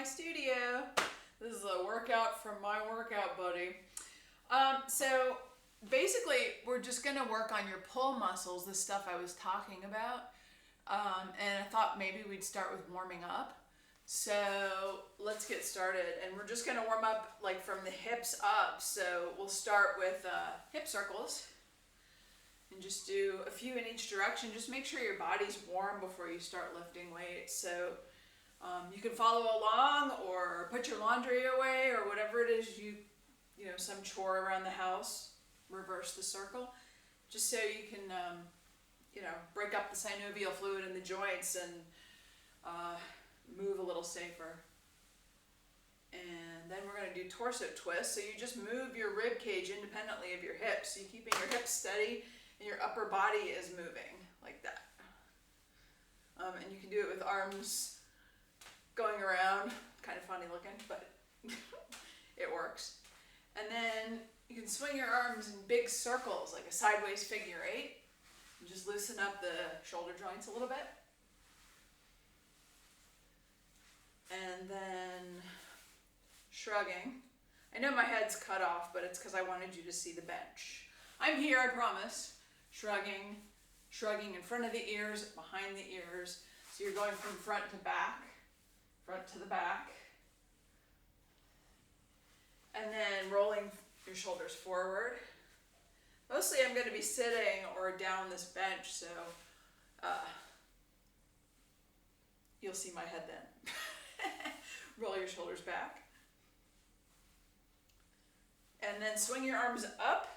my studio. This is a workout from my workout buddy. So basically, we're just gonna work on your pull muscles, the stuff I was talking about. And I thought maybe we'd start with warming up. So let's get started. And we're just gonna warm up like from the hips up. So we'll start with hip circles. And just do a few in each direction. Just make sure your body's warm before you start lifting weights. So you can follow along or put your laundry away or whatever it is you know, some chore around the house. Reverse the circle, just so you can, you know, break up the synovial fluid in the joints and move a little safer. And then we're going to do torso twists. So you just move your rib cage independently of your hips. So you're keeping your hips steady and your upper body is moving like that. And you can do it with arms going around. Kind of funny looking, but it works. And then you can swing your arms in big circles, like a sideways figure eight. And just loosen up the shoulder joints a little bit. And then shrugging. I know my head's cut off, but it's because I wanted you to see the bench. I'm here, I promise. Shrugging in front of the ears, behind the ears. So you're going from front to back, front to the back. And then rolling your shoulders forward. Mostly I'm going to be sitting or down this bench, so you'll see my head then. Roll your shoulders back. And then swing your arms up.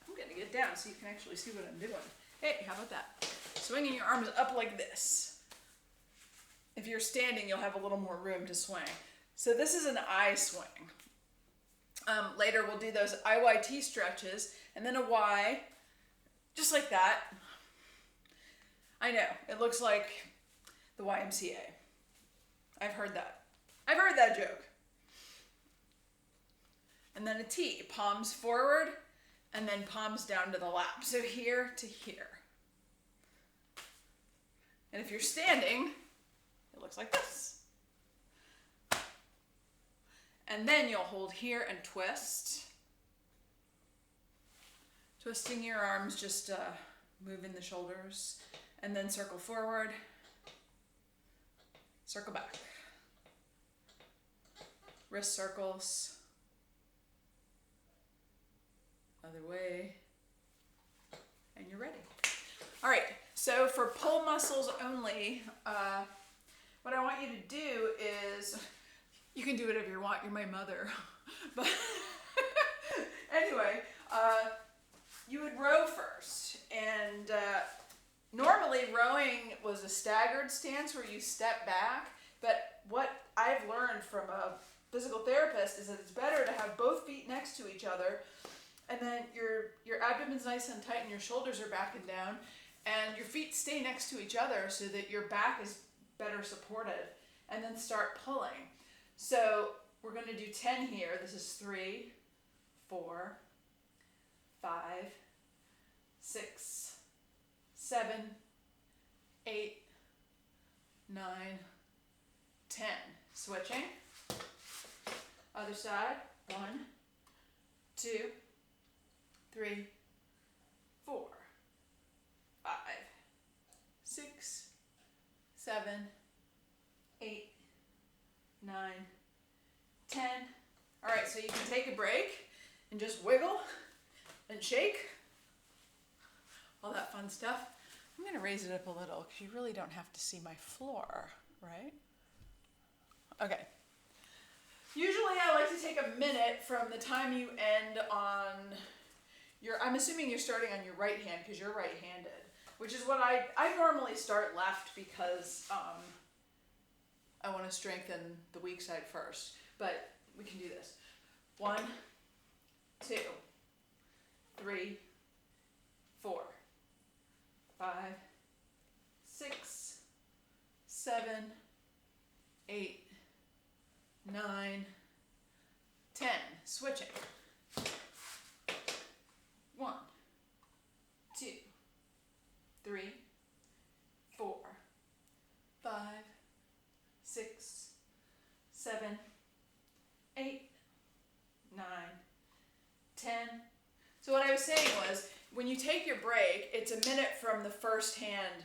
I'm going to get down so you can actually see what I'm doing. Hey, how about that? Swinging your arms up like this. If you're standing, you'll have a little more room to swing. So this is an I swing. Later we'll do those IYT stretches and then a Y, just like that. I know, it looks like the YMCA. I've heard that joke. And then a T, palms forward and then palms down to the lap. So here to here. And if you're standing, it looks like this. And then you'll hold here and twist. Twisting your arms, just moving the shoulders. And then circle forward. Circle back. Wrist circles. Other way. And you're ready. All right, so for pull muscles only, what I want you to do is, you can do whatever you want, you're my mother. But anyway, you would row first. And normally rowing was a staggered stance where you step back. But what I've learned from a physical therapist is that it's better to have both feet next to each other. And then your abdomen's nice and tight and your shoulders are back and down. And your feet stay next to each other so that your back is better supported. And then start pulling. So we're going to do 10 here. This is 3, 4, 5, 6, 7, 8, 9, 10. Switching. Other side. 1, 2, 3, 4, 5, 6, 7, 8, 9, 10. All right, so you can take a break and just wiggle and shake. All that fun stuff. I'm going to raise it up a little because you really don't have to see my floor, right? Okay. Usually I like to take a minute from the time you end on your, I'm assuming you're starting on your right hand because you're right-handed, which is what I normally start left because I want to strengthen the weak side first, but we can do this. 1, 2, 3, 4, 5, 6, 7, 8, 9, 10. Switching. 1, 2, 3, 4, 5, 6, 7, 10. So what I was saying was, when you take your break, it's a minute from the first hand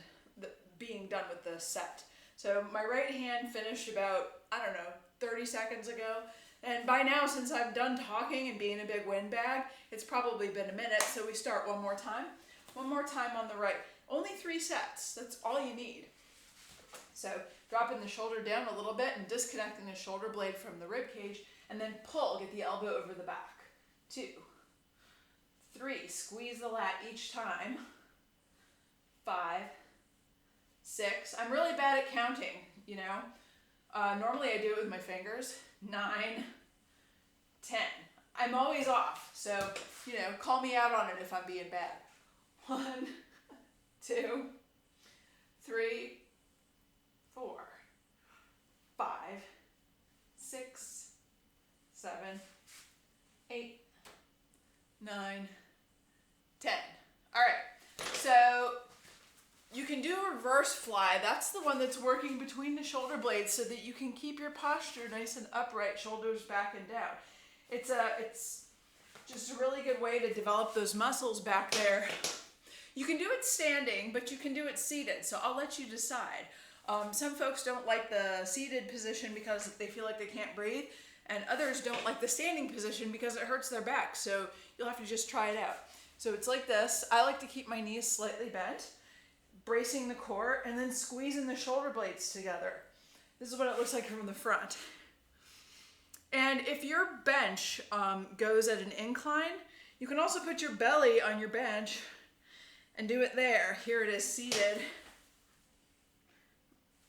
being done with the set. So my right hand finished about, I don't know, 30 seconds ago. And by now, since I'm done talking and being a big windbag, it's probably been a minute. So we start one more time. One more time on the right. Only 3 sets. That's all you need. So dropping the shoulder down a little bit and disconnecting the shoulder blade from the rib cage, and then pull, get the elbow over the back. 2, 3, squeeze the lat each time. 5, 6. I'm really bad at counting, you know. Normally I do it with my fingers. 9, 10. I'm always off, so, you know, call me out on it if I'm being bad. 1, 2, 3, 4, 5, 6, 7, 8, 9, 10. All right, so you can do a reverse fly. That's the one that's working between the shoulder blades so that you can keep your posture nice and upright, shoulders back and down. It's just a really good way to develop those muscles back there. You can do it standing, but you can do it seated, so I'll let you decide. Some folks don't like the seated position because they feel like they can't breathe, and others don't like the standing position because it hurts their back, so you'll have to just try it out. So it's like this. I like to keep my knees slightly bent, bracing the core, and then squeezing the shoulder blades together. This is what it looks like from the front. And if your bench goes at an incline, you can also put your belly on your bench and do it there. Here it is seated.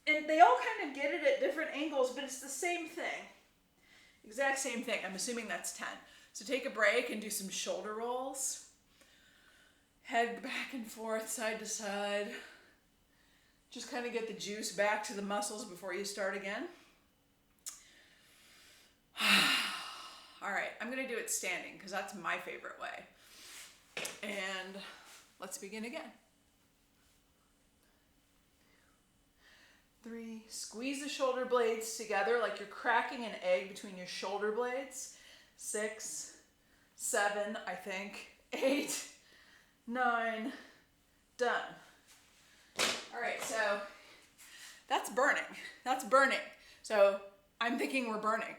And they all kind of get it at different angles, but it's the same thing. Exact same thing. I'm assuming that's 10. So take a break and do some shoulder rolls. Head back and forth, side to side. Just kind of get the juice back to the muscles before you start again. All right, I'm going to do it standing because that's my favorite way. And let's begin again. 3, squeeze the shoulder blades together like you're cracking an egg between your shoulder blades. 6, 7, I think. 8, 9, done. All right, so that's burning. That's burning. So I'm thinking we're burning.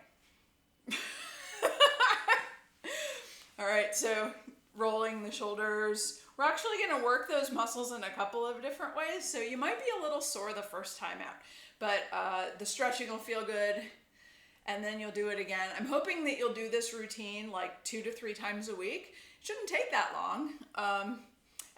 All right, so rolling the shoulders. We're actually going to work those muscles in a couple of different ways, so you might be a little sore the first time out, but the stretching will feel good, and then you'll do it again. I'm hoping that you'll do this routine like 2 to 3 times a week. It shouldn't take that long,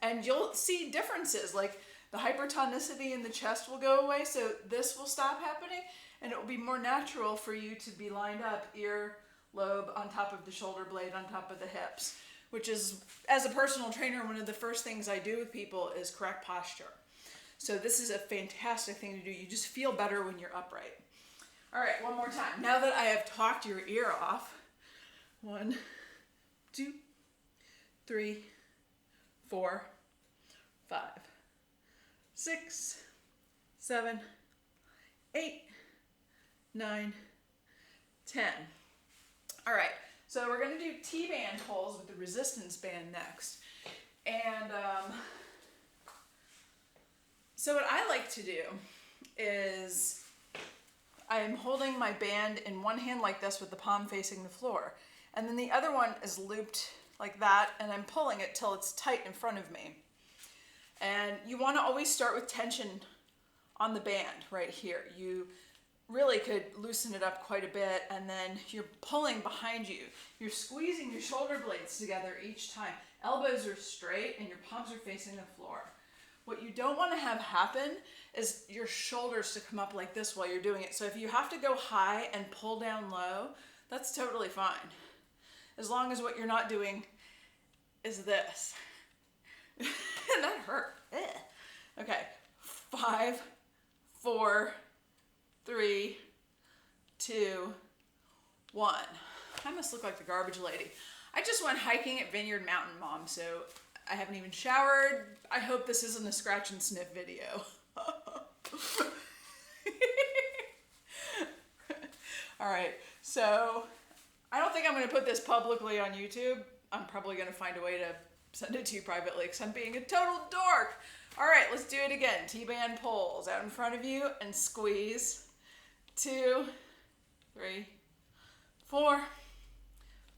and you'll see differences, like the hypertonicity in the chest will go away, so this will stop happening, and it will be more natural for you to be lined up, ear lobe on top of the shoulder blade, on top of the hips, which is, as a personal trainer, one of the first things I do with people is correct posture. So this is a fantastic thing to do. You just feel better when you're upright. All right, one more time. Now that I have talked your ear off, 1, 2, 3, 4, 5, 6, 7, 8, 9, 10. All right, so we're going to do T-band pulls with the resistance band next. And so what I like to do is I'm holding my band in one hand like this with the palm facing the floor. And then the other one is looped like that, and I'm pulling it till it's tight in front of me. And you want to always start with tension on the band right here. You really could loosen it up quite a bit, and then you're pulling behind you. You're squeezing your shoulder blades together each time. Elbows are straight and your palms are facing the floor. What you don't want to have happen is your shoulders to come up like this while you're doing it. So if you have to go high and pull down low, that's totally fine. As long as what you're not doing is this. And that hurt. Okay, 5, 4, 3, 2, 1. I must look like the garbage lady. I just went hiking at Vineyard Mountain, Mom, so I haven't even showered. I hope this isn't a scratch and sniff video. All right, so I don't think I'm going to put this publicly on YouTube. I'm probably gonna find a way to send it to you privately because I'm being a total dork. All right, let's do it again. T-band pulls out in front of you and squeeze. 2, 3, 4,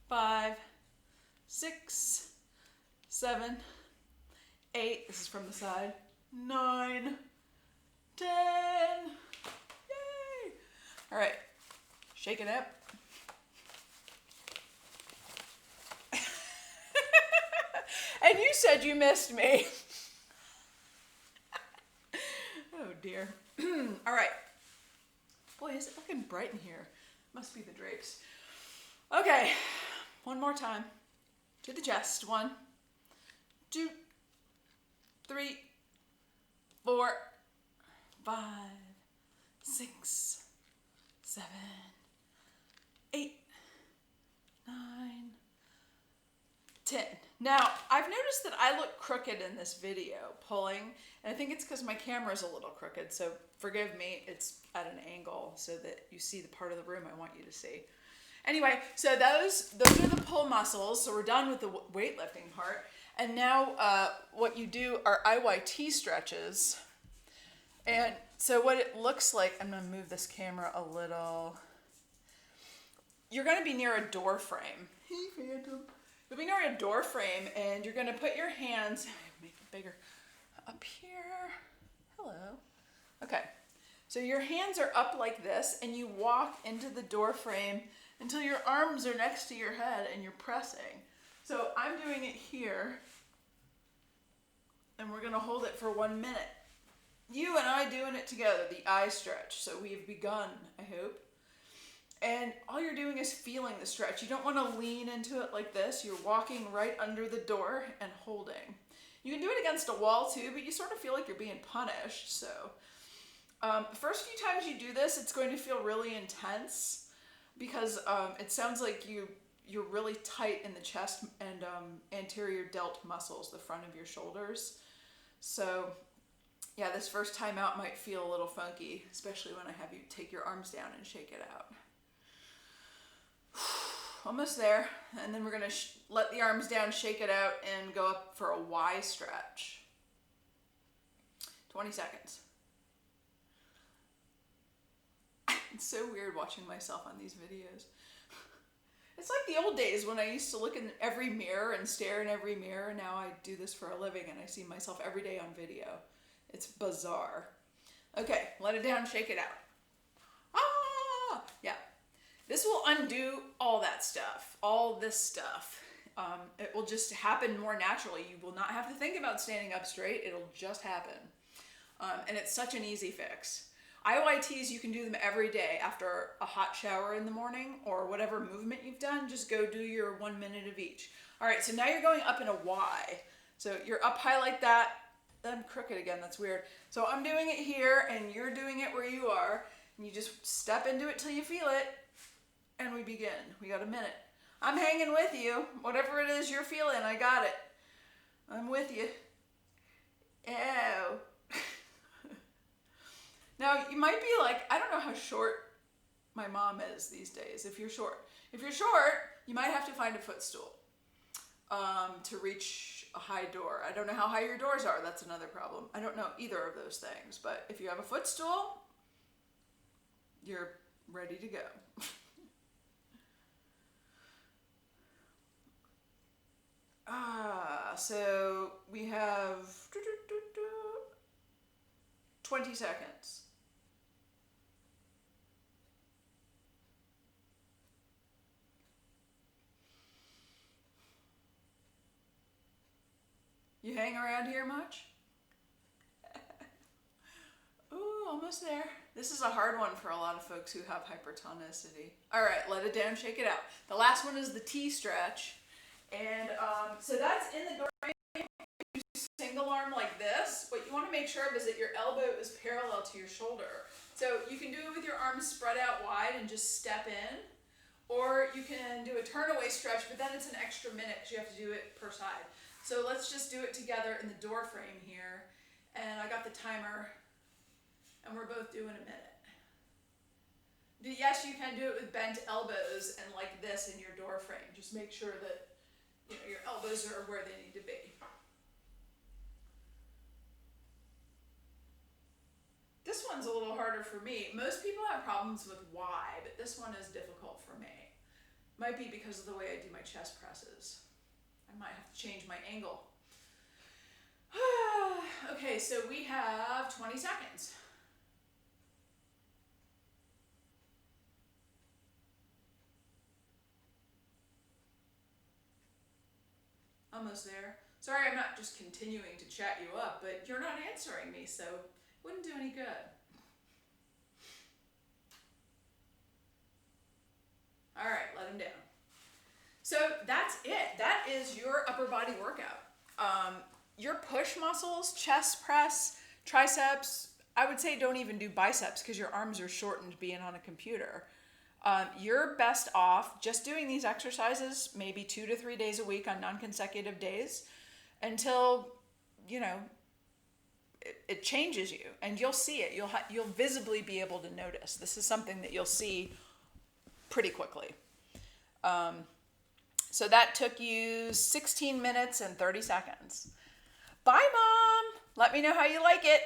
5, 6, 7, 8. This is from the side. 9, 10. Yay! All right, shake it up. And you said you missed me. Oh dear. All right. Boy, is it looking bright in here. Must be the drapes. Okay, one more time. To the chest. 1, 2, 3, 4, 5, 6, 7, 8, 9, 10. Now, I've noticed that I look crooked in this video pulling, and I think it's because my camera's a little crooked, so forgive me, it's at an angle so that you see the part of the room I want you to see. Anyway, so those are the pull muscles, so we're done with the weightlifting part, and now what you do are IYT stretches. And so what it looks like, I'm gonna move this camera a little. You're gonna be near a door frame. Hey, Phantom. You'll be near a door frame and you're gonna put your hands, make it bigger, up here. Hello. Okay, so your hands are up like this and you walk into the door frame until your arms are next to your head and you're pressing. So I'm doing it here and we're gonna hold it for 1 minute. You and I doing it together, the eye stretch. So we've begun, I hope. And all you're doing is feeling the stretch. You don't want to lean into it like this. You're walking right under the door and holding. You can do it against a wall too, but you sort of feel like you're being punished. So the first few times you do this, it's going to feel really intense because it sounds like you're really tight in the chest and anterior delt muscles, the front of your shoulders. So yeah, this first time out might feel a little funky, especially when I have you take your arms down and shake it out. Almost there, and then we're gonna let the arms down, shake it out, and go up for a Y stretch. 20 seconds. It's so weird watching myself on these videos. It's like the old days when I used to look in every mirror and stare in every mirror, and now I do this for a living and I see myself every day on video. It's bizarre. Okay, let it down, shake it out. Ah, yeah. This will undo all that stuff, all this stuff. It will just happen more naturally. You will not have to think about standing up straight. It'll just happen. And it's such an easy fix. IYTs, you can do them every day after a hot shower in the morning or whatever movement you've done. Just go do your 1 minute of each. All right, so now you're going up in a Y. So you're up high like that. I'm crooked again, that's weird. So I'm doing it here and you're doing it where you are. And you just step into it till you feel it. And we begin. We got a minute. I'm hanging with you. Whatever it is you're feeling, I got it. I'm with you. Ew. Now, you might be like, I don't know how short my mom is these days. If you're short, you might have to find a footstool to reach a high door. I don't know how high your doors are. That's another problem. I don't know either of those things. But if you have a footstool, you're ready to go. So we have 20 seconds. You hang around here much? Ooh, almost there. This is a hard one for a lot of folks who have hypertonicity. All right, let it down, shake it out. The last one is the T stretch. And so that's in the door frame. You single arm like this. What you want to make sure of is that your elbow is parallel to your shoulder. So you can do it with your arms spread out wide and just step in. Or you can do a turn away stretch, but then it's an extra minute because you have to do it per side. So let's just do it together in the door frame here. And I got the timer, and we're both doing a minute. Yes, you can do it with bent elbows and like this in your door frame. Just make sure that your elbows are where they need to be. This one's a little harder for me. Most people have problems with why, but this one is difficult for me. Might be because of the way I do my chest presses. I might have to change my angle. Okay, so we have 20 seconds. Almost there. Sorry, I'm not just continuing to chat you up, but you're not answering me, so it wouldn't do any good. All right, let him down. So that's it. That is your upper body workout. Your push muscles, chest press, triceps, I would say don't even do biceps because your arms are shortened being on a computer. You're best off just doing these exercises maybe 2 to 3 days a week on non-consecutive days until, it changes you, and you'll see it. You'll visibly be able to notice. This is something that you'll see pretty quickly. So that took you 16 minutes and 30 seconds. Bye, Mom. Let me know how you like it.